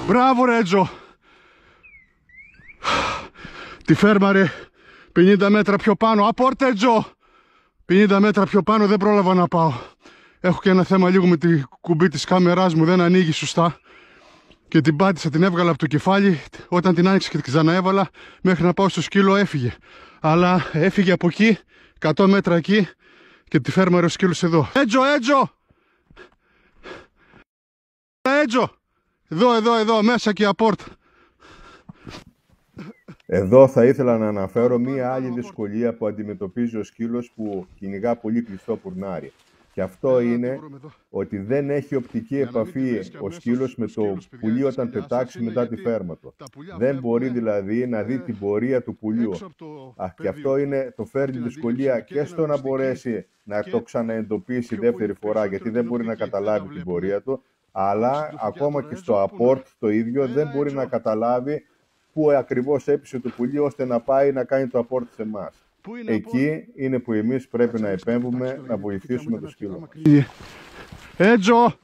Μπράβο ρε Έτζο. Τη φέρμα ρε. 50 μέτρα πιο πάνω. Απόρτε Έτζο. 50 μέτρα πιο πάνω δεν πρόλαβα να πάω. Έχω και ένα θέμα λίγο με τη κουμπί της κάμεράς μου. Δεν ανοίγει σωστά. Και την πάτησα, την έβγαλα από το κεφάλι. Όταν την άνοιξα και την ξαναέβαλα, μέχρι να πάω στο σκύλο έφυγε. Αλλά έφυγε από εκεί, 100 μέτρα εκεί, και τη φέρμαρε ο σκύλος εδώ. Έτζο, Έτζο! Έτζο! Εδώ, μέσα και απόρτα. Εδώ θα ήθελα να αναφέρω μία άλλη δυσκολία που αντιμετωπίζει ο σκύλος που κυνηγά πολύ κλειστό φουρνάρι. Και αυτό είναι ότι δεν έχει οπτική επαφή ο σκύλος με το πουλί όταν πετάξει μετά τη φέρμα του. Δεν μπορεί δηλαδή να δει την πορεία του πουλιού. Και αυτό το φέρνει δυσκολία και στο να μπορέσει να το ξαναεντοπίσει δεύτερη φορά, γιατί δεν μπορεί να καταλάβει την πορεία του, αλλά ακόμα και στο απόρτ το ίδιο δεν μπορεί να καταλάβει πού ακριβώς έπεισε το πουλί ώστε να πάει να κάνει το απόρτ σε εμάς. Εκεί είναι που εμείς πρέπει να επέμβουμε, να βοηθήσουμε το σκύλο. Έτζο!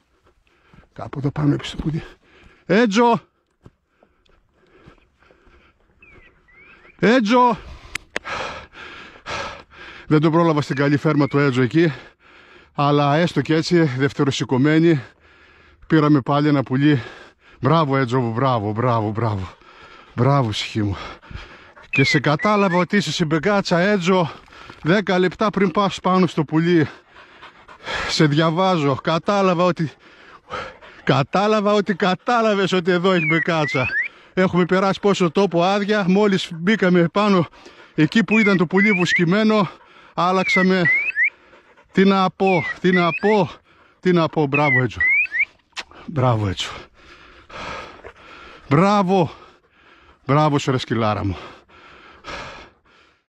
Κάπου εδώ πάνω έπεισε το πουλί. Έτζο! Έτζο! Δεν τον πρόλαβα στην καλή φέρμα του Έτζο εκεί, αλλά έστω και έτσι, δευτεροσηκωμένοι, πήραμε πάλι ένα πουλί. Μπράβο Έτζο, μπράβο. Μπράβο ψυχή μου. Και σε κατάλαβα ότι είσαι συμπεκάτσα Έτζο 10 λεπτά πριν πας πάνω στο πουλί. Σε διαβάζω. Κατάλαβα ότι κατάλαβες ότι εδώ έχει μπεκάτσα. Έχουμε περάσει πόσο τόπο άδεια. Μόλις μπήκαμε πάνω εκεί που ήταν το πουλί βουσκημένο, άλλαξαμε. Τι να πω. Μπράβο Έτζο. Μπράβο σου ρε σκυλάρα μου.